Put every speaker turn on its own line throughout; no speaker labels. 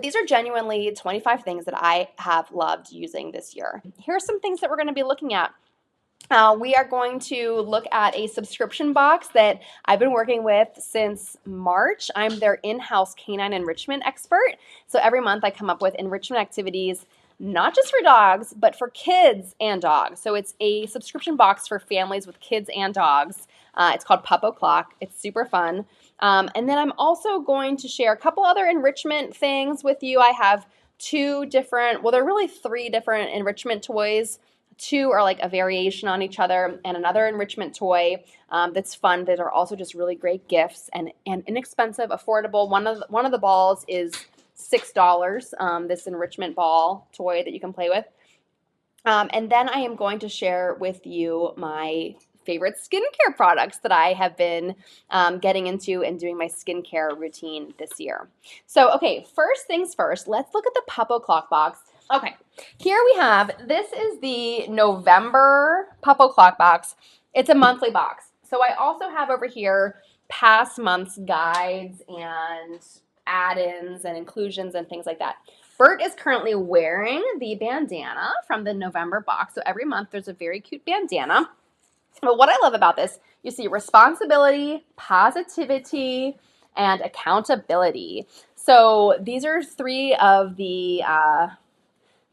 these are genuinely 25 things that I have loved using this year. Here are some things that we're going to be looking at. We are going to look at a subscription box that I've been working with since March. I'm their in-house canine enrichment expert. So every month I come up with enrichment activities, not just for dogs, but for kids and dogs. So it's a subscription box for families with kids and dogs. It's called Pup O'Clock. It's super fun. And then I'm also going to share a couple other enrichment things with you. I have two different, well, they're really three different enrichment toys. Two are like a variation on each other, and another enrichment toy that's fun. That are also just really great gifts and inexpensive, affordable. One of the balls is $6. This enrichment ball toy that you can play with. And then I am going to share with you my favorite skincare products that I have been getting into and doing my skincare routine this year. So, okay, first things first, let's look at the Pup O'Clock box. Okay, here we have, this is the November Pup O'Clock box. It's a monthly box. So I also have over here past months guides and add-ins and inclusions and things like that. Bert is currently wearing the bandana from the November box. So every month there's a very cute bandana. But what I love about this, you see responsibility, positivity, and accountability. So these are three of the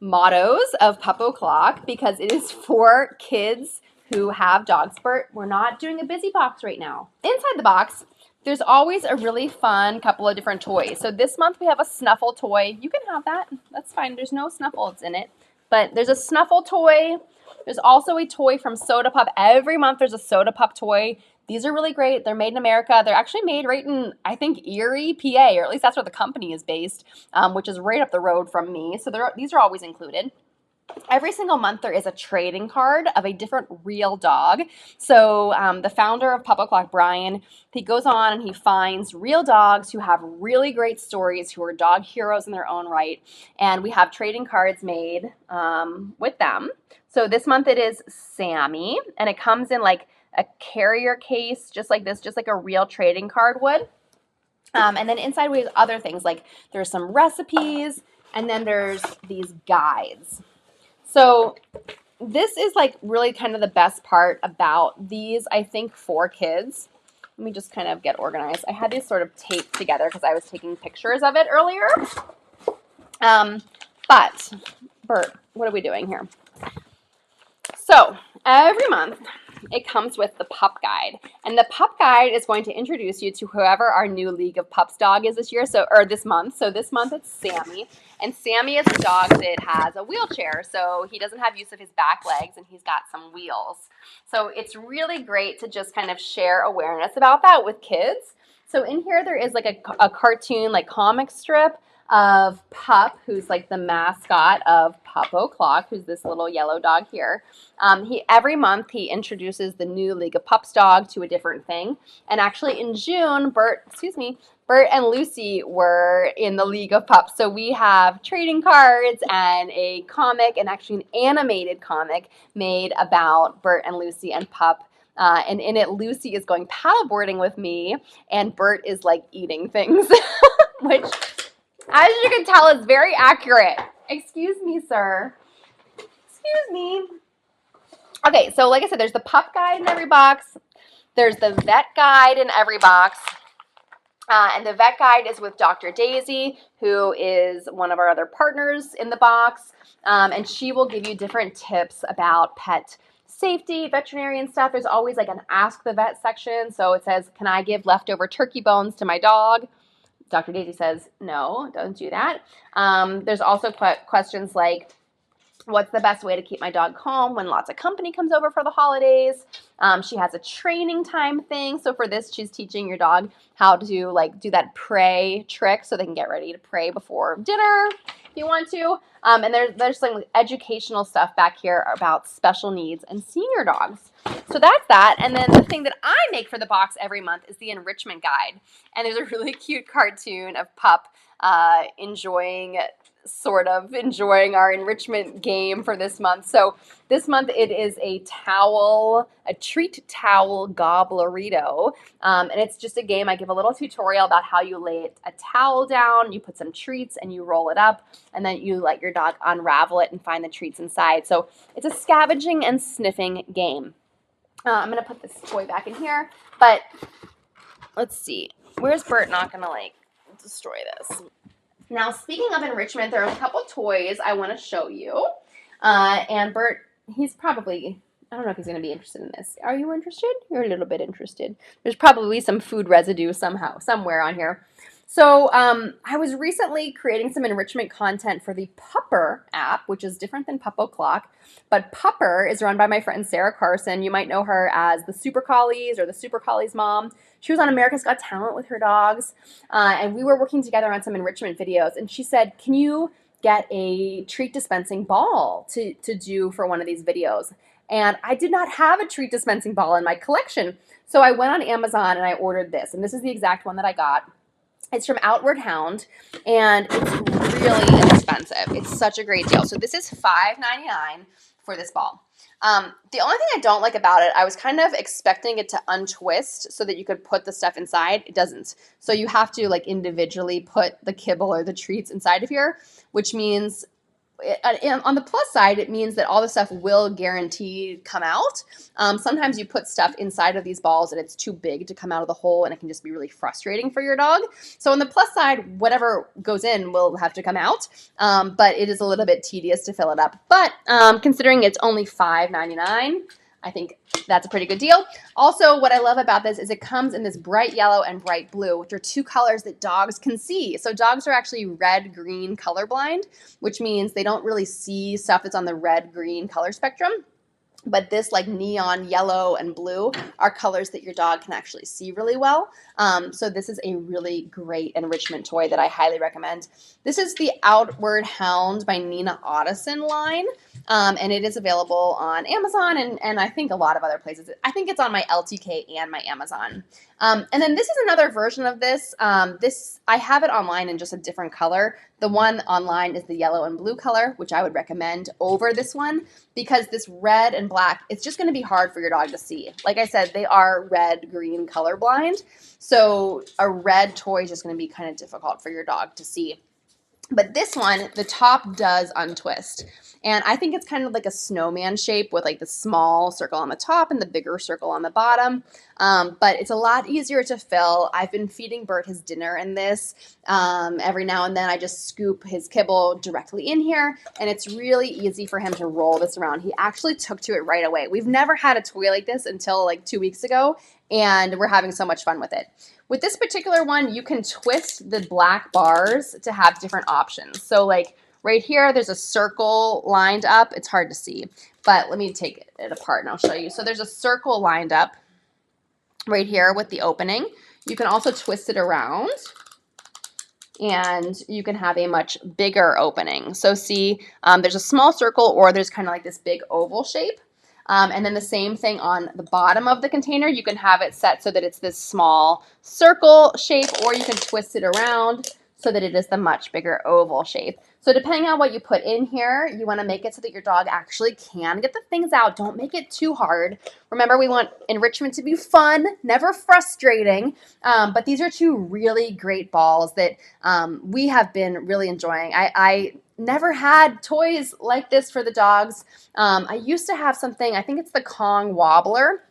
mottos of Pup O'Clock because it is for kids who have dogs. Bert, we're not doing a busy box right now. Inside the box, there's always a really fun couple of different toys. So this month we have a snuffle toy. You can have that. That's fine. There's no snuffles in it. But there's a snuffle toy. There's also a toy from Soda Pup. Every month there's a Soda Pup toy. These are really great. They're made in America. They're actually made right in, I think, Erie, PA, or at least that's where the company is based, which is right up the road from me. So these are always included. Every single month there is a trading card of a different real dog. So the founder of Pup O'Clock, Brian, he goes on and he finds real dogs who have really great stories, who are dog heroes in their own right. And we have trading cards made with them. So this month it is Sammy, and it comes in like a carrier case, just like this, just like a real trading card would. And then inside we have other things, like there's some recipes, and then there's these guides. So this is like really kind of the best part about these, I think, for kids. Let me just kind of get organized. I had these sort of taped together because I was taking pictures of it earlier. But, Bert, what are we doing here? So every month it comes with the Pup Guide, and the Pup Guide is going to introduce you to whoever our new League of Pups dog is this year, or this month. So this month it's Sammy, and Sammy is a dog that has a wheelchair, so he doesn't have use of his back legs, and he's got some wheels. So it's really great to just kind of share awareness about that with kids. So in here there is like a cartoon, like comic strip of Pup, who's like the mascot of Pup O'Clock, who's this little yellow dog here. Every month he introduces the new League of Pups dog to a different thing. And actually in June, Bert and Lucy were in the League of Pups. So we have trading cards and a comic, and actually an animated comic made about Bert and Lucy and Pup. And in it, Lucy is going paddleboarding with me, and Bert is like eating things, which, as you can tell, is very accurate. Excuse me, sir. Excuse me. Okay, so like I said, there's the Pup Guide in every box. There's the Vet Guide in every box. And the Vet Guide is with Dr. Daisy, who is one of our other partners in the box. And she will give you different tips about pet safety, veterinarian stuff. There's always like an Ask the Vet section. So it says, can I give leftover turkey bones to my dog? Dr. Daisy says, no, don't do that. There's also questions like, what's the best way to keep my dog calm when lots of company comes over for the holidays? She has a training time thing. So for this, she's teaching your dog how to like do that pray trick so they can get ready to pray before dinner if you want to. And there's some educational stuff back here about special needs and senior dogs. So that's that. And then the thing that I make for the box every month is the enrichment guide. And there's a really cute cartoon of Pup enjoying our enrichment game for this month. So this month it is a treat towel gobblerito. And it's just a game. I give a little tutorial about how you lay a towel down, you put some treats and you roll it up, and then you let your dog unravel it and find the treats inside. So it's a scavenging and sniffing game. I'm going to put this toy back in here, but let's see. Where's Bert not going to like destroy this? Now, speaking of enrichment, there are a couple toys I want to show you. And Bert, he's probably, I don't know if he's going to be interested in this. Are you interested? You're a little bit interested. There's probably some food residue somewhere on here. So I was recently creating some enrichment content for the Pupper app, which is different than Puppo Clock. But Pupper is run by my friend Sarah Carson. You might know her as the Super Collies or the Super Collies mom. She was on America's Got Talent with her dogs. And we were working together on some enrichment videos. And she said, can you get a treat dispensing ball to do for one of these videos? And I did not have a treat dispensing ball in my collection. So I went on Amazon and I ordered this. And this is the exact one that I got. It's from Outward Hound, and it's really inexpensive. It's such a great deal. So this is $5.99 for this ball. The only thing I don't like about it, I was kind of expecting it to untwist so that you could put the stuff inside. It doesn't. So you have to like individually put the kibble or the treats inside of here, which means on the plus side, it means that all the stuff will guaranteed come out. Sometimes you put stuff inside of these balls and it's too big to come out of the hole, and it can just be really frustrating for your dog. So on the plus side, whatever goes in will have to come out, but it is a little bit tedious to fill it up. But considering it's only $5.99, I think that's a pretty good deal. Also, what I love about this is it comes in this bright yellow and bright blue, which are two colors that dogs can see. So dogs are actually red-green colorblind, which means they don't really see stuff that's on the red-green color spectrum. But this like neon yellow and blue are colors that your dog can actually see really well. So this is a really great enrichment toy that I highly recommend. This is the Outward Hound by Nina Audison line. And it is available on Amazon and I think a lot of other places. I think it's on my LTK and my Amazon. And then this is another version of this. I have it online in just a different color. The one online is the yellow and blue color, which I would recommend over this one because this red and black, it's just going to be hard for your dog to see. Like I said, they are red-green colorblind. So a red toy is just going to be kind of difficult for your dog to see. But this one, the top does untwist. And I think it's kind of like a snowman shape with like the small circle on the top and the bigger circle on the bottom. But it's a lot easier to fill. I've been feeding Bert his dinner in this. Every now and then I just scoop his kibble directly in here. And it's really easy for him to roll this around. He actually took to it right away. We've never had a toy like this until like 2 weeks ago. And we're having so much fun with it. With this particular one, you can twist the black bars to have different options. So like right here, there's a circle lined up. It's hard to see, but let me take it apart and I'll show you. So there's a circle lined up right here with the opening. You can also twist it around and you can have a much bigger opening. So see, there's a small circle or there's kind of like this big oval shape. And then the same thing on the bottom of the container. You can have it set so that it's this small circle shape, or you can twist it around so that it is the much bigger oval shape. So depending on what you put in here, you want to make it so that your dog actually can get the things out. Don't make it too hard. Remember, we want enrichment to be fun, never frustrating. But these are two really great balls that we have been really enjoying. I never had toys like this for the dogs. I used to have something, I think it's the Kong Wobbler,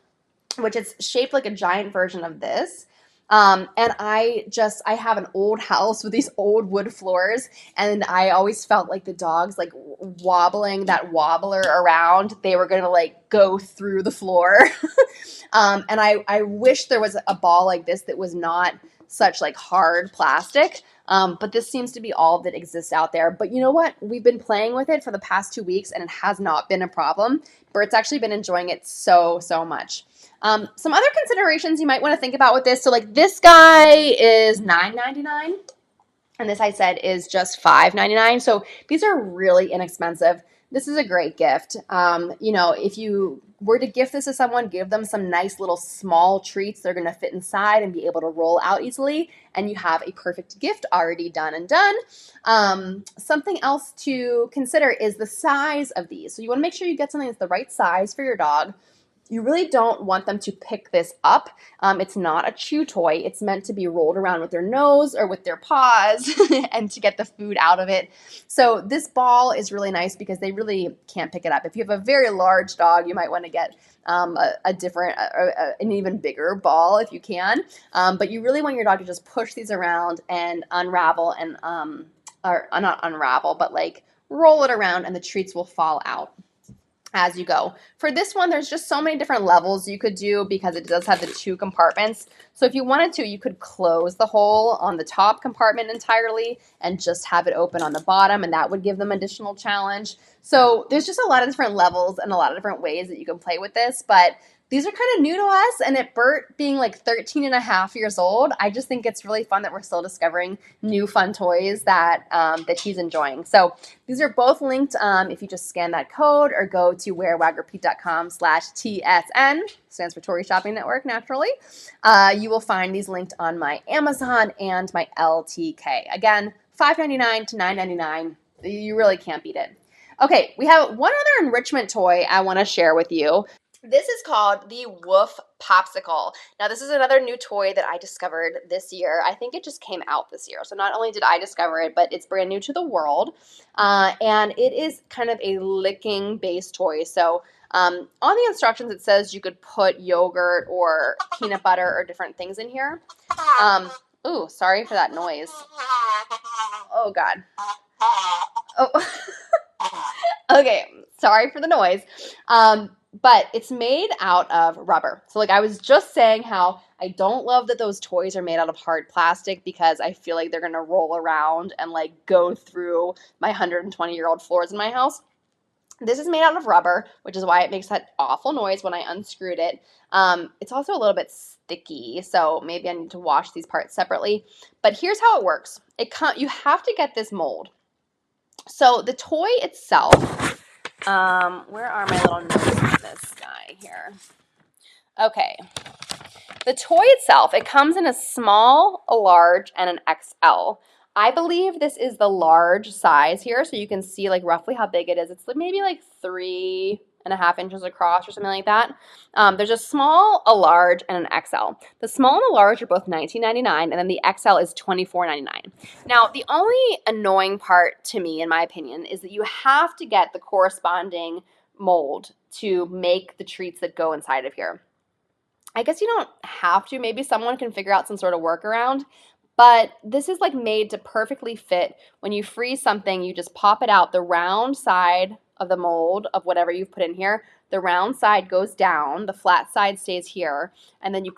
which is shaped like a giant version of this. And I have an old house with these old wood floors, and I always felt like the dogs like wobbling that wobbler around, they were going to like go through the floor. And I wish there was a ball like this that was not such like hard plastic. But this seems to be all that exists out there. But you know what? We've been playing with it for the past 2 weeks and it has not been a problem. Bert's actually been enjoying it so much. Some other considerations you might want to think about with this. So like this guy is $9.99 and this I said is just $5.99. So these are really inexpensive. This is a great gift. You know, if you were to gift this to someone, give them some nice little small treats they're going to fit inside and be able to roll out easily, and you have a perfect gift already done and done. Something else to consider is the size of these. So you want to make sure you get something that's the right size for your dog. You really don't want them to pick this up. It's not a chew toy. It's meant to be rolled around with their nose or with their paws and to get the food out of it. So this ball is really nice because they really can't pick it up. If you have a very large dog, you might want to get an even bigger ball if you can. But you really want your dog to just push these around and unravel and, or not unravel, but like roll it around and the treats will fall out as you go. For this one, there's just so many different levels you could do because it does have the 2 compartments. So if you wanted to, you could close the hole on the top compartment entirely and just have it open on the bottom, and that would give them additional challenge. So there's just a lot of different levels and a lot of different ways that you can play with this, but these are kind of new to us, and at Bert being like 13 and a half years old, I just think it's really fun that we're still discovering new fun toys that that he's enjoying. So these are both linked if you just scan that code or go to wearwagrepeat.com/TSN, stands for Tori Shopping Network, naturally. You will find these linked on my Amazon and my LTK. Again, $5.99 to $9.99. You really can't beat it. Okay, we have one other enrichment toy I want to share with you. This is called the Woof Popsicle. Now, this is another new toy that I discovered this year. I think it just came out this year. So not only did I discover it, but it's brand new to the world. And it is kind of a licking-based toy. So on the instructions, it says you could put yogurt or peanut butter or different things in here. Ooh, sorry for that noise. Oh, God. Oh, okay. Sorry for the noise. But it's made out of rubber. So like I was just saying how I don't love that those toys are made out of hard plastic because I feel like they're going to roll around and like go through my 120-year-old floors in my house. This is made out of rubber, which is why it makes that awful noise when I unscrewed it. It's also a little bit sticky, so maybe I need to wash these parts separately. But here's how it works. You have to get this mold. So the toy itself, where are my little notes on this guy here? Okay. The toy itself, it comes in a small, a large, and an XL. I believe this is the large size here, so you can see like roughly how big it is. It's maybe like 3.5 inches across or something like that. There's a small, a large, and an XL. The small and the large are both $19.99, and then the XL is $24.99. Now, the only annoying part to me, in my opinion, is that you have to get the corresponding mold to make the treats that go inside of here. I guess you don't have to. Maybe someone can figure out some sort of workaround. But this is like made to perfectly fit. When you freeze something, you just pop it out. The round side of the mold of whatever you've put in here, the round side goes down, the flat side stays here, and then you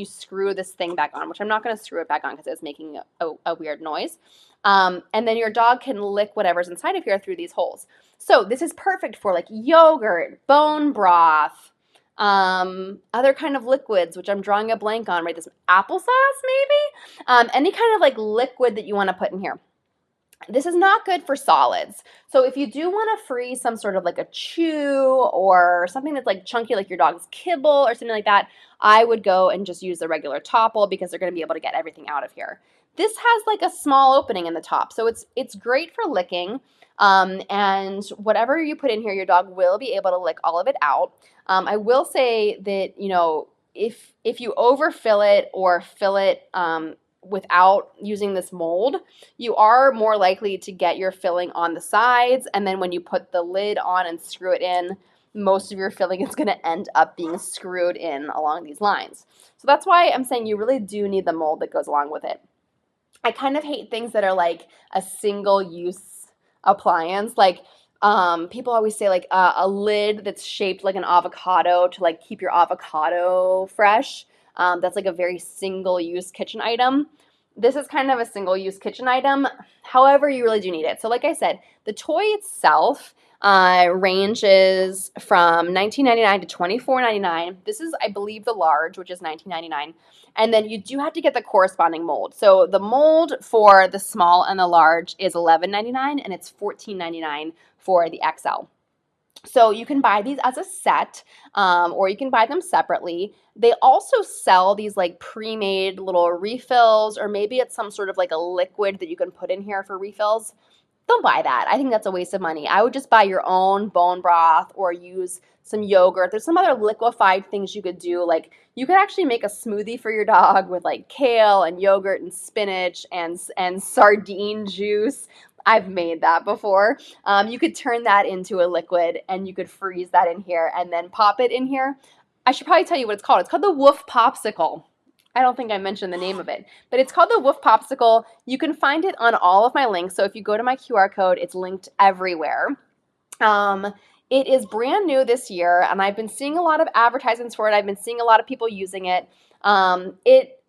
screw this thing back on, which I'm not going to screw it back on because it's making a weird noise. And then your dog can lick whatever's inside of here through these holes. So this is perfect for like yogurt, bone broth, other kind of liquids, which I'm drawing a blank on, right? This applesauce, maybe? Any kind of like liquid that you want to put in here. This is not good for solids. So if you do want to freeze some sort of like a chew or something that's like chunky, like your dog's kibble or something like that, I would go and just use the regular topple because they're going to be able to get everything out of here. This has like a small opening in the top, so it's great for licking. And whatever you put in here, your dog will be able to lick all of it out. I will say that, you know, if you overfill it or fill it without using this mold, you are more likely to get your filling on the sides. And then when you put the lid on and screw it in, most of your filling is going to end up being screwed in along these lines. So that's why I'm saying you really do need the mold that goes along with it. I kind of hate things that are like a single-use appliance. Like people always say like a lid that's shaped like an avocado to like keep your avocado fresh. That's like a very single-use kitchen item. This is kind of a single-use kitchen item. However, you really do need it. So like I said, the toy itself ranges from $19.99 to $24.99. This is, I believe, the large, which is $19.99. And then you do have to get the corresponding mold. So the mold for the small and the large is $11.99, and it's $14.99 for the XL. So you can buy these as a set, or you can buy them separately. They also sell these like pre-made little refills, or maybe it's some sort of like a liquid that you can put in here for refills. Don't buy that. I think that's a waste of money. I would just buy your own bone broth or use some yogurt. There's some other liquefied things you could do. Like you could actually make a smoothie for your dog with like kale and yogurt and spinach and sardine juice. I've made that before. You could turn that into a liquid and you could freeze that in here and then pop it in here. I should probably tell you what it's called. It's called the Woof Popsicle. I don't think I mentioned the name of it, but it's called the Woof Popsicle. You can find it on all of my links. So if you go to my QR code, it's linked everywhere. It is brand new this year, and I've been seeing a lot of advertisements for it. I've been seeing a lot of people using it.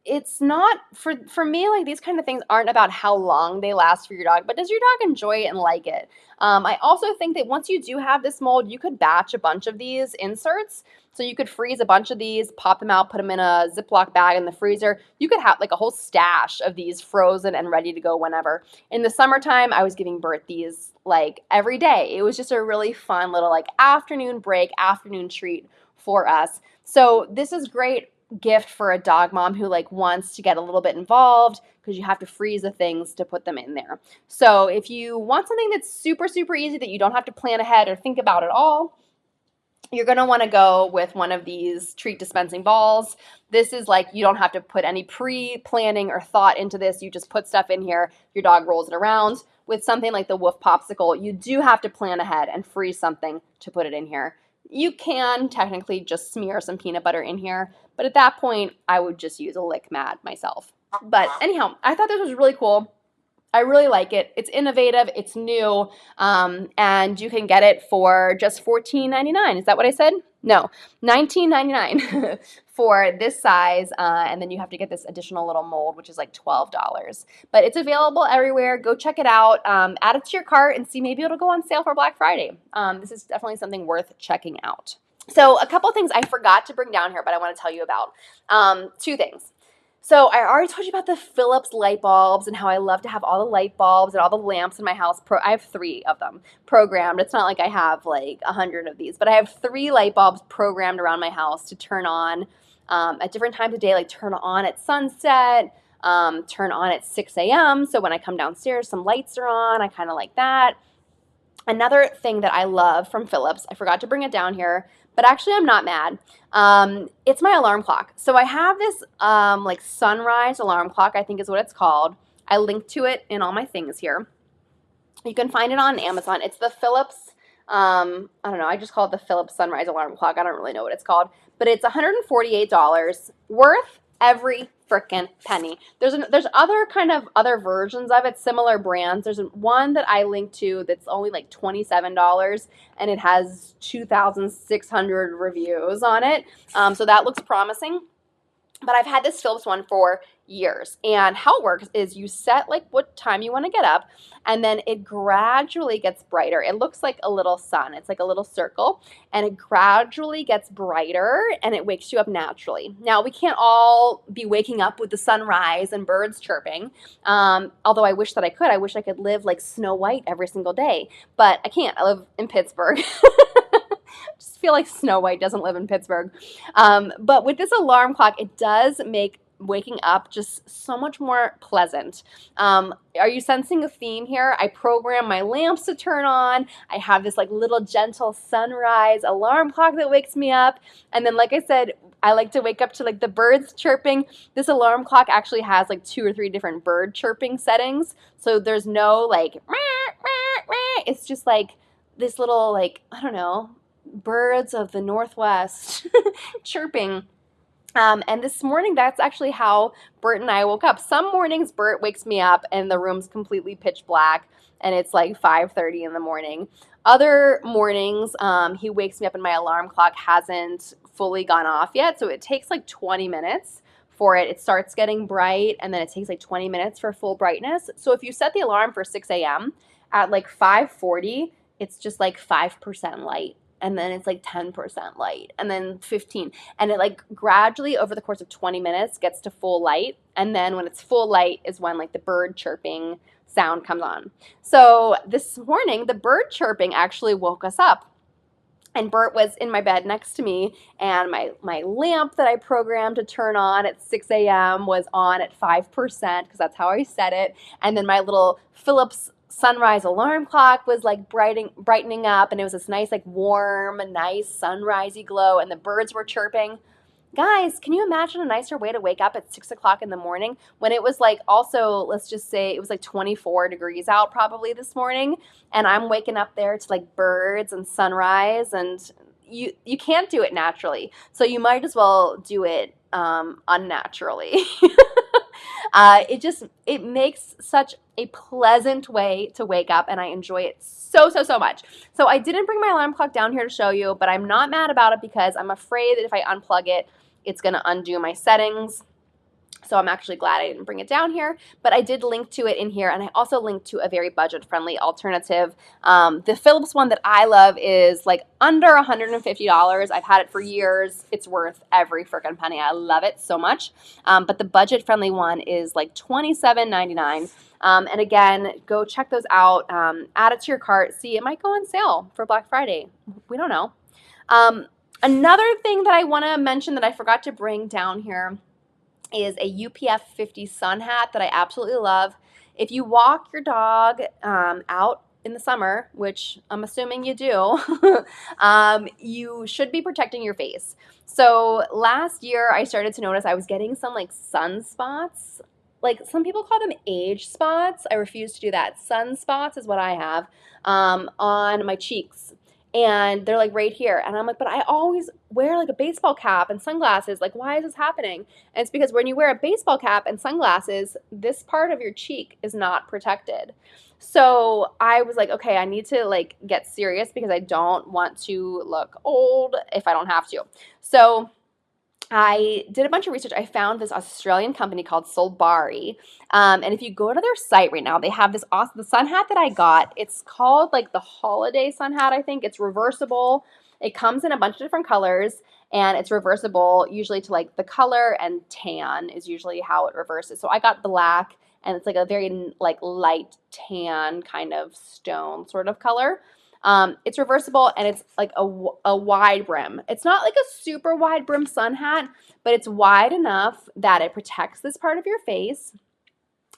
It's not for me, like these kind of things aren't about how long they last for your dog, but does your dog enjoy it and like it? I also think that once you do have this mold, you could batch a bunch of these inserts. So you could freeze a bunch of these, pop them out, put them in a Ziploc bag in the freezer. You could have like a whole stash of these frozen and ready to go whenever. In the summertime, I was giving Bert these like every day. It was just a really fun little like afternoon break, afternoon treat for us. So this is great gift for a dog mom who like wants to get a little bit involved because you have to freeze the things to put them in there. So if you want something that's super, super easy that you don't have to plan ahead or think about at all, you're going to want to go with one of these treat dispensing balls. This is like, you don't have to put any pre-planning or thought into this. You just put stuff in here. Your dog rolls it around. With something like the Woof Popsicle, you do have to plan ahead and freeze something to put it in here. You can technically just smear some peanut butter in here, but at that point, I would just use a lick mat myself. But anyhow, I thought this was really cool. I really like it. It's innovative. It's new. And you can get it for just $14.99. Is that what I said? No, $19.99 for this size. And then you have to get this additional little mold, which is like $12. But it's available everywhere. Go check it out. Add it to your cart and see maybe it'll go on sale for Black Friday. This is definitely something worth checking out. So a couple things I forgot to bring down here, but I want to tell you about. Two things. So I already told you about the Philips light bulbs and how I love to have all the light bulbs and all the lamps in my house. I have 3 of them programmed. It's not like I have like 100 of these, but I have 3 light bulbs programmed around my house to turn on at different times of day, like turn on at sunset, turn on at 6 a.m. So when I come downstairs, some lights are on. I kind of like that. Another thing that I love from Philips, I forgot to bring it down here, but actually I'm not mad. It's my alarm clock. So I have this like sunrise alarm clock, I think is what it's called. I linked to it in all my things here. You can find it on Amazon. It's the Philips, I don't know, I just call it the Philips sunrise alarm clock. I don't really know what it's called, but it's $148 worth every frickin' penny. There's other versions of it, similar brands. There's one that I linked to that's only like $27 and it has 2,600 reviews on it. So that looks promising. But I've had this Philips one for years. And how it works is you set like what time you want to get up and then it gradually gets brighter. It looks like a little sun. It's like a little circle and it gradually gets brighter and it wakes you up naturally. Now we can't all be waking up with the sunrise and birds chirping. Although I wish that I could. I wish I could live like Snow White every single day, but I can't. I live in Pittsburgh. Just feel like Snow White doesn't live in Pittsburgh. But with this alarm clock, it does make waking up just so much more pleasant. Are you sensing a theme here? I program my lamps to turn on. I have this like little gentle sunrise alarm clock that wakes me up. And then like I said, I like to wake up to like the birds chirping. This alarm clock actually has like 2 or 3 different bird chirping settings. So there's no like, it's just like this little like, I don't know, birds of the Northwest chirping. And this morning, that's actually how Bert and I woke up. Some mornings, Bert wakes me up and the room's completely pitch black and it's like 5:30 in the morning. Other mornings, he wakes me up and my alarm clock hasn't fully gone off yet. So it takes like 20 minutes for it. It starts getting bright and then it takes like 20 minutes for full brightness. So if you set the alarm for 6 a.m. at like 5:40, it's just like 5% light. And then it's like 10% light and then 15. And it like gradually over the course of 20 minutes gets to full light. And then when it's full light is when like the bird chirping sound comes on. So this morning, the bird chirping actually woke us up. And Bert was in my bed next to me, and my lamp that I programmed to turn on at 6 a.m. was on at 5% because that's how I set it. And then my little Philips sunrise alarm clock was like brightening up, and it was this nice, like warm, nice sunrisey glow, and the birds were chirping. Guys, can you imagine a nicer way to wake up at 6 o'clock in the morning when it was like also, let's just say it was like 24 degrees out probably this morning, and I'm waking up there to like birds and sunrise, and you can't do it naturally. So you might as well do it unnaturally. It makes such a pleasant way to wake up, and I enjoy it so much. So I didn't bring my alarm clock down here to show you, but I'm not mad about it because I'm afraid that if I unplug it, it's going to undo my settings. So I'm actually glad I didn't bring it down here, but I did link to it in here, and I also linked to a very budget-friendly alternative. The Philips one that I love is like under $150. I've had it for years. It's worth every freaking penny. I love it so much. But the budget-friendly one is like $27.99. And again, go check those out. Add it to your cart. See, it might go on sale for Black Friday. We don't know. Another thing that I want to mention that I forgot to bring down here is a UPF 50 sun hat that I absolutely love. If you walk your dog out in the summer, which I'm assuming you do, you should be protecting your face. So last year I started to notice I was getting some like sunspots. Like some people call them age spots. I refuse to do that. Sunspots is what I have on my cheeks. And they're like right here. And I'm like, but I always wear like a baseball cap and sunglasses. Like, why is this happening? And it's because when you wear a baseball cap and sunglasses, this part of your cheek is not protected. So I was like, okay, I need to like get serious because I don't want to look old if I don't have to. So I did a bunch of research. I found this Australian company called Solbari. And if you go to their site right now, they have this awesome, the sun hat that I got. It's called like the holiday sun hat, I think. It's reversible. It comes in a bunch of different colors, and it's reversible usually to like the color, and tan is usually how it reverses. So I got black, and it's like a very like light tan kind of stone sort of color. It's reversible, and it's like a wide brim. It's not like a super wide brim sun hat, but it's wide enough that it protects this part of your face,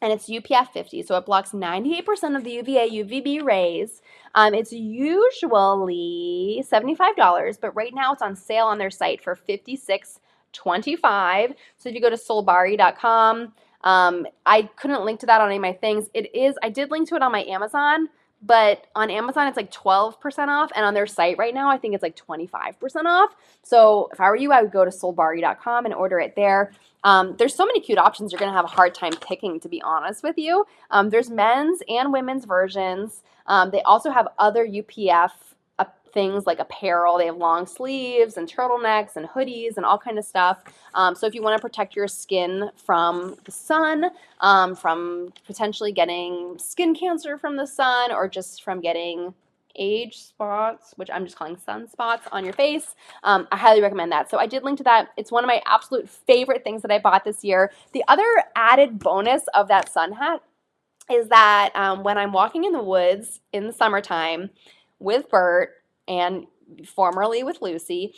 and it's UPF 50, so it blocks 98% of the UVA, UVB rays. It's usually $75, but right now it's on sale on their site for $56.25. So if you go to solbari.com, I couldn't link to that on any of my things. I did link to it on my Amazon, but on Amazon, it's like 12% off, and on their site right now, I think it's like 25% off. So if I were you, I would go to solbari.com and order it there. There's so many cute options, you're going to have a hard time picking, to be honest with you. There's men's and women's versions. They also have other UPF things like apparel. They have long sleeves and turtlenecks and hoodies and all kind of stuff. So if you want to protect your skin from the sun, from potentially getting skin cancer from the sun, or just from getting age spots, which I'm just calling sunspots on your face, I highly recommend that. So I did link to that. It's one of my absolute favorite things that I bought this year. The other added bonus of that sun hat is that when I'm walking in the woods in the summertime with Bert, and formerly with Lucy,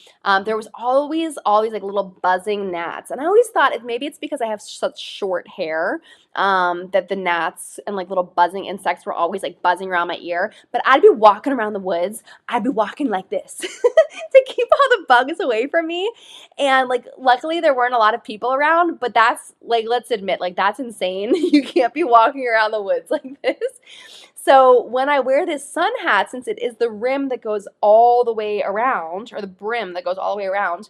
there was always all these like little buzzing gnats. And I always thought maybe it's because I have such short hair that the gnats and like little buzzing insects were always like buzzing around my ear. But I'd be walking around the woods. I'd be walking like this to keep all the bugs away from me. And like luckily there weren't a lot of people around, but that's like, let's admit, like that's insane. You can't be walking around the woods like this. So when I wear this sun hat, since it is the rim that goes all the way around, or the brim that goes all the way around,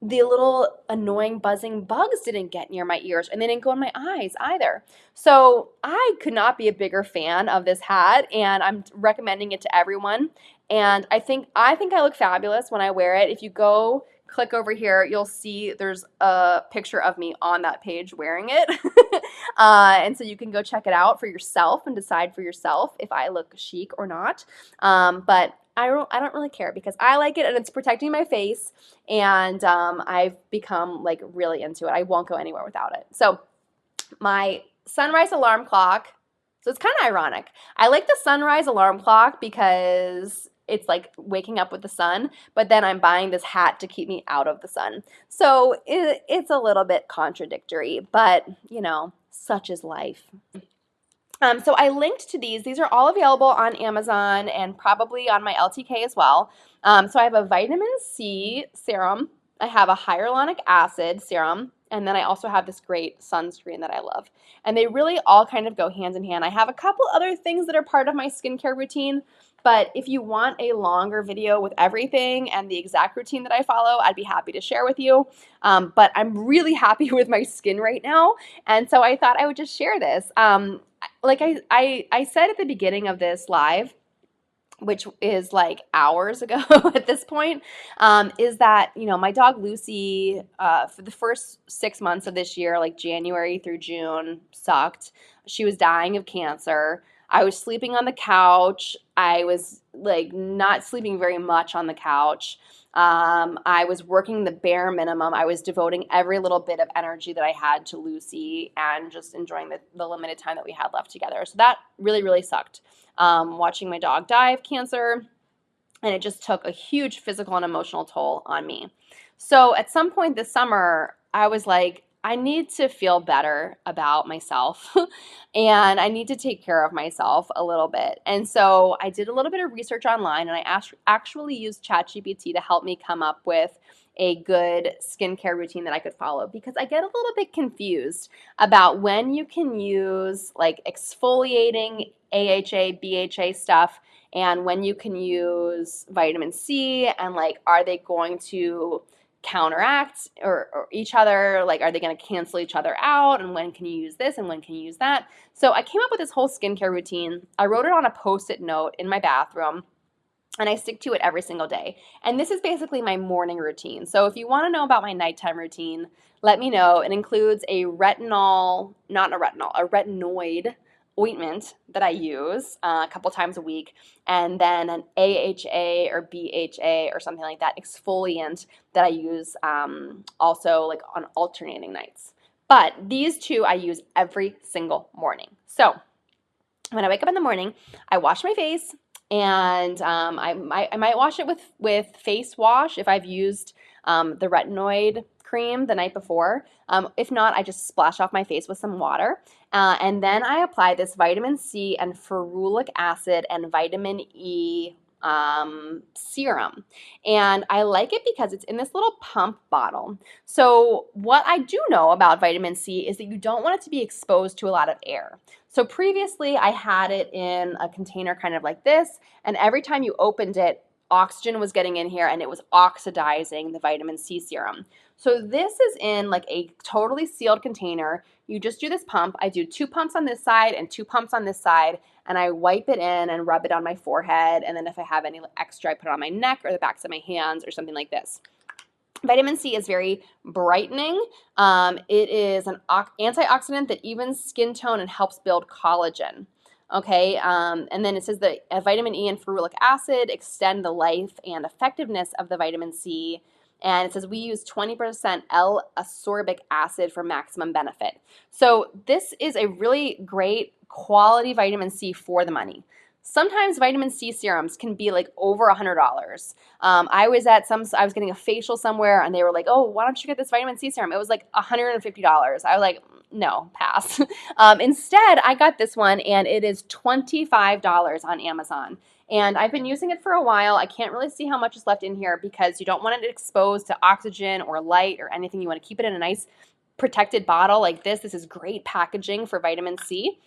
the little annoying buzzing bugs didn't get near my ears, and they didn't go in my eyes either. So I could not be a bigger fan of this hat, and I'm recommending it to everyone. And I think I look fabulous when I wear it. If you go click over here, you'll see there's a picture of me on that page wearing it. And so you can go check it out for yourself and decide for yourself if I look chic or not. But I don't really care because I like it and it's protecting my face, and I've become like really into it. I won't go anywhere without it. So my sunrise alarm clock, so it's kind of ironic. I like the sunrise alarm clock because it's like waking up with the sun, but then I'm buying this hat to keep me out of the sun. So it's a little bit contradictory, but such is life. So I linked to these. These are all available on Amazon and probably on my LTK as well. So I have a vitamin C serum. I have a hyaluronic acid serum. And then I also have this great sunscreen that I love. And they really all kind of go hand in hand. I have a couple other things that are part of my skincare routine. But if you want a longer video with everything and the exact routine that I follow, I'd be happy to share with you. But I'm really happy with my skin right now. And so I thought I would just share this. Like I said at the beginning of this live, which is like hours ago at this point, is that, my dog Lucy, for the first 6 months of this year, like January through June, sucked. She was dying of cancer. I was sleeping on the couch. I was like not sleeping very much on the couch. I was working the bare minimum. I was devoting every little bit of energy that I had to Lucy and just enjoying the limited time that we had left together. So that really, really sucked. Watching my dog die of cancer, and it just took a huge physical and emotional toll on me. So at some point this summer, I was like, I need to feel better about myself and I need to take care of myself a little bit. And so I did a little bit of research online, and I actually used ChatGPT to help me come up with a good skincare routine that I could follow, because I get a little bit confused about when you can use like exfoliating AHA, BHA stuff and when you can use vitamin C, and like, are they going to counteract or each other? Like, are they going to cancel each other out? And when can you use this and when can you use that? So I came up with this whole skincare routine. I wrote it on a Post-it note in my bathroom, and I stick to it every single day. And this is basically my morning routine. So if you want to know about my nighttime routine, let me know. It includes a retinoid ointment that I use a couple times a week, and then an AHA or BHA or something like that exfoliant that I use also like on alternating nights. But these two I use every single morning. So when I wake up in the morning, I wash my face, and I might wash it with face wash if I've used the retinoid cream the night before. If not, I just splash off my face with some water. And then I apply this vitamin C and ferulic acid and vitamin E serum. And I like it because it's in this little pump bottle. So what I do know about vitamin C is that you don't want it to be exposed to a lot of air. So previously I had it in a container kind of like this, and every time you opened it, oxygen was getting in here and it was oxidizing the vitamin C serum. So this is in like a totally sealed container. You just do this pump. I do 2 pumps on this side and 2 pumps on this side, and I wipe it in and rub it on my forehead, and then if I have any extra, I put it on my neck or the backs of my hands or something like this. Vitamin C is very brightening. It is an antioxidant that evens skin tone and helps build collagen. Okay, and then it says that vitamin E and ferulic acid extend the life and effectiveness of the vitamin C. And it says we use 20% L-ascorbic acid for maximum benefit. So this is a really great quality vitamin C for the money. Sometimes vitamin C serums can be like over $100. I was getting a facial somewhere, and they were like, "Oh, why don't you get this vitamin C serum?" It was like $150. I was like, no, pass. Instead, I got this one, and it is $25 on Amazon. And I've been using it for a while. I can't really see how much is left in here because you don't want it exposed to oxygen or light or anything. You want to keep it in a nice protected bottle like this. This is great packaging for vitamin C.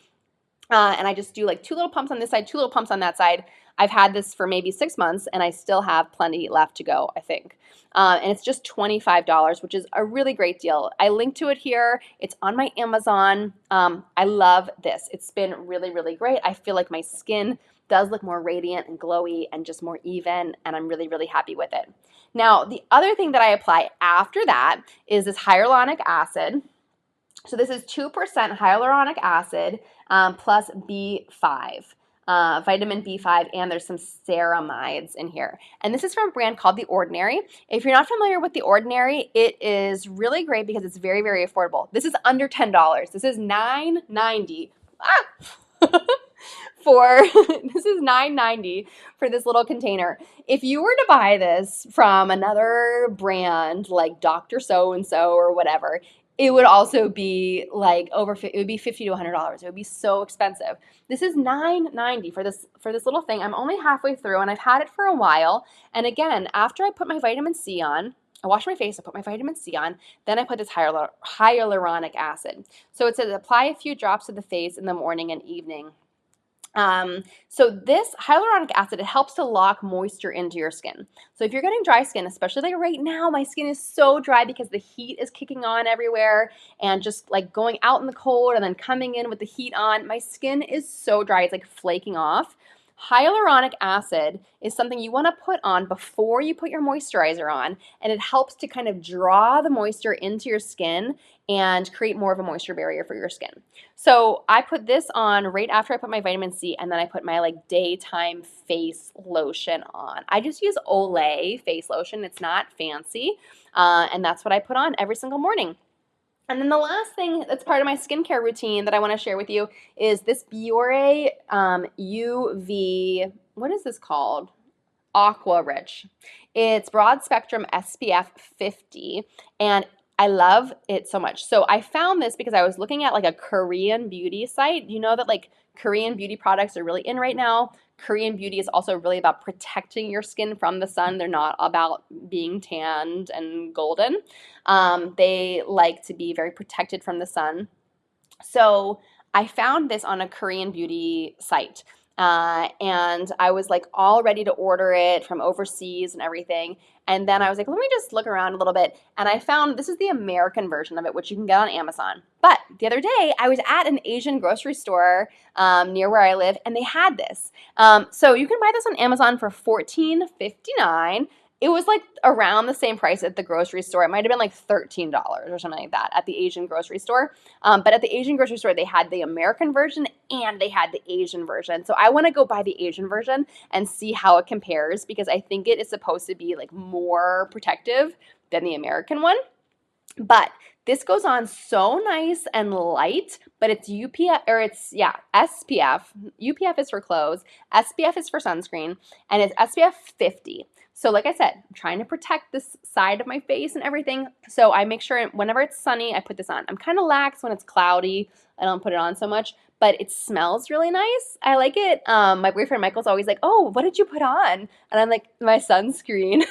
And I just do like 2 little pumps on this side, 2 little pumps on that side. I've had this for maybe 6 months, and I still have plenty left to go, I think. And it's just $25, which is a really great deal. I linked to it here. It's on my Amazon. I love this. It's been really, really great. I feel like my skin does look more radiant and glowy and just more even, and I'm really, really happy with it. Now, the other thing that I apply after that is this hyaluronic acid. So this is 2% hyaluronic acid plus B5, vitamin B5, and there's some ceramides in here. And this is from a brand called The Ordinary. If you're not familiar with The Ordinary, it is really great because it's very, very affordable. This is under $10. This is $9.90 for this is $9.90 for this little container. If you were to buy this from another brand like Dr. So-and-so or whatever, it would also be like it would be $50 to $100. It would be so expensive. This is $9.90 for this little thing. I'm only halfway through and I've had it for a while. And again, after I put my vitamin C on, I wash my face, I put my vitamin C on, then I put this hyaluronic acid. So it says apply a few drops to the face in the morning and evening. So this hyaluronic acid, it helps to lock moisture into your skin. So if you're getting dry skin, especially like right now, my skin is so dry because the heat is kicking on everywhere and just like going out in the cold and then coming in with the heat on, my skin is so dry, it's like flaking off. Hyaluronic acid is something you want to put on before you put your moisturizer on, and it helps to kind of draw the moisture into your skin and create more of a moisture barrier for your skin. So I put this on right after I put my vitamin C, and then I put my like daytime face lotion on. I just use Olay face lotion. It's not fancy, and that's what I put on every single morning. And then the last thing that's part of my skincare routine that I want to share with you is this Biore UV, what is this called? Aqua Rich. It's broad spectrum SPF 50, and I love it so much. So I found this because I was looking at like a Korean beauty site. You know that like Korean beauty products are really in right now. Korean beauty is also really about protecting your skin from the sun. They're not about being tanned and golden. They like to be very protected from the sun. So I found this on a Korean beauty site. And I was like all ready to order it from overseas and everything. And then I was like, let me just look around a little bit. And I found this is the American version of it, which you can get on Amazon. But the other day I was at an Asian grocery store near where I live, and they had this. So you can buy this on Amazon for $14.59. It was like around the same price at the grocery store. It might have been like $13 or something like that at the Asian grocery store. But at the Asian grocery store, they had the American version and they had the Asian version. So I want to go buy the Asian version and see how it compares, because I think it is supposed to be like more protective than the American one. But this goes on so nice and light, but it's SPF. UPF is for clothes, SPF is for sunscreen, and it's SPF 50. So like I said, I'm trying to protect this side of my face and everything. So I make sure whenever it's sunny, I put this on. I'm kind of lax when it's cloudy. I don't put it on so much, but it smells really nice. I like it. My boyfriend Michael's always like, oh, what did you put on? And I'm like, my sunscreen.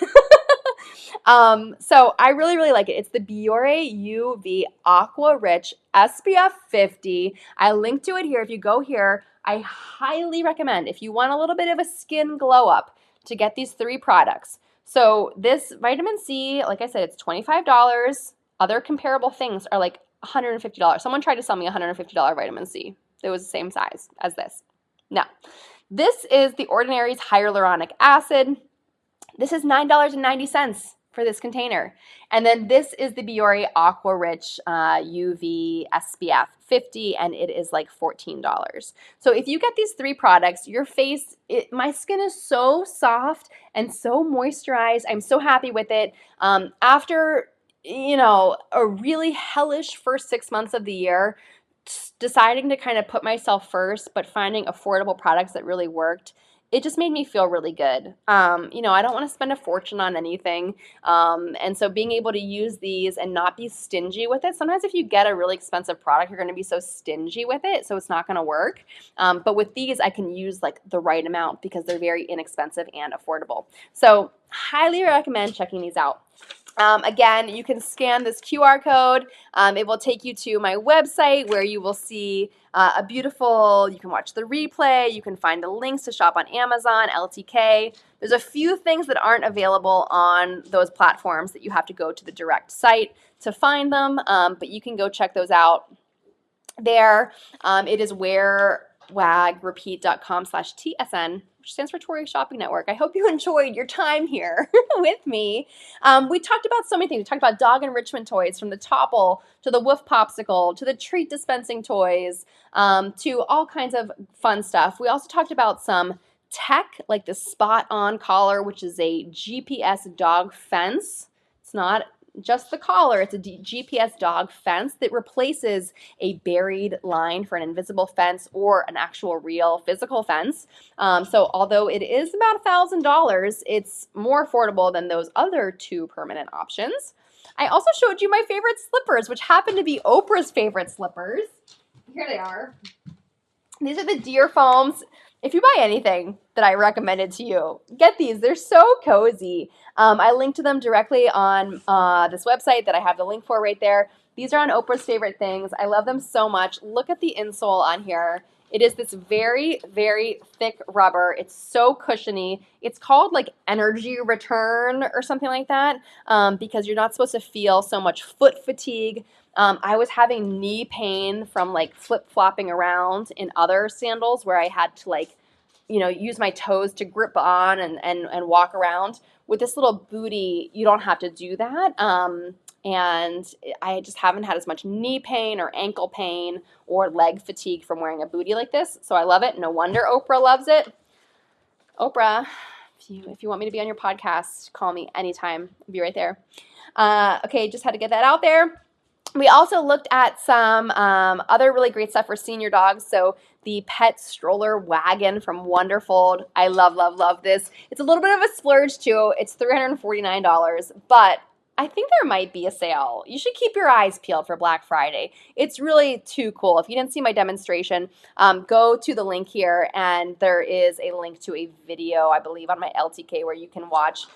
So I really, really like it. It's the Biore UV Aqua Rich SPF 50. I link to it here. If you go here, I highly recommend, if you want a little bit of a skin glow up, to get these 3 products. So this vitamin C, like I said, it's $25. Other comparable things are like $150. Someone tried to sell me a $150 vitamin C. It was the same size as this. Now, this is the Ordinary's hyaluronic acid. This is $9.90 for this container. And then this is the Biore Aqua Rich UV SPF 50, and it is like $14. So if you get these 3 products, your face, my skin is so soft and so moisturized. I'm so happy with it. After, a really hellish first 6 months of the year, deciding to kind of put myself first, but finding affordable products that really worked, it just made me feel really good. I don't want to spend a fortune on anything. And so being able to use these and not be stingy with it. Sometimes if you get a really expensive product, you're going to be so stingy with it, so it's not going to work. But with these, I can use like the right amount because they're very inexpensive and affordable. So highly recommend checking these out. Again, you can scan this QR code. It will take you to my website where you will see you can watch the replay, you can find the links to shop on Amazon, LTK. There's a few things that aren't available on those platforms that you have to go to the direct site to find them, but you can go check those out there. It is wearwagrepeat.com/TSN, which stands for Tori Shopping Network. I hope you enjoyed your time here with me. We talked about so many things. We talked about dog enrichment toys, from the Topple to the Woof Popsicle to the treat dispensing toys, to all kinds of fun stuff. We also talked about some tech, like the Spot On collar, which is a GPS dog fence. It's not just the collar. It's a GPS dog fence that replaces a buried line for an invisible fence or an actual real physical fence. So although it is about $1,000, it's more affordable than those other two permanent options. I also showed you my favorite slippers, which happen to be Oprah's favorite slippers. Here they are. These are the deer foams. If you buy anything that I recommended to you, get these. They're so cozy. I linked to them directly on this website that I have the link for right there. These are on Oprah's favorite things. I love them so much. Look at the insole on here. It is this very, very thick rubber. It's so cushiony. It's called like energy return or something like that because you're not supposed to feel so much foot fatigue. I was having knee pain from like flip-flopping around in other sandals where I had to like, use my toes to grip on and walk around. With this little booty, you don't have to do that. And I just haven't had as much knee pain or ankle pain or leg fatigue from wearing a booty like this. So I love it. No wonder Oprah loves it. Oprah, if you want me to be on your podcast, call me anytime. I'll be right there. Okay, just had to get that out there. We also looked at some other really great stuff for senior dogs. So the pet stroller wagon from Wonderfold. I love, love, love this. It's a little bit of a splurge too. It's $349, but I think there might be a sale. You should keep your eyes peeled for Black Friday. It's really too cool. If you didn't see my demonstration, go to the link here, and there is a link to a video, I believe, on my LTK where you can watch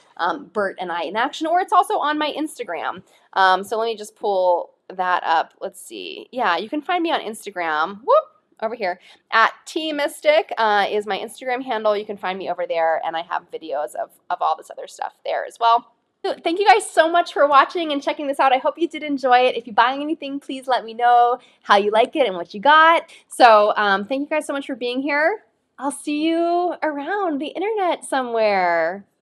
Bert and I in action, or it's also on my Instagram. So let me just pull that up. Let's see. Yeah, you can find me on Instagram. Whoop! Over here at TMystic is my Instagram handle. You can find me over there, and I have videos of all this other stuff there as well. Thank you guys so much for watching and checking this out. I hope you did enjoy it. If you're buying anything, please let me know how you like it and what you got. So thank you guys so much for being here. I'll see you around the internet somewhere.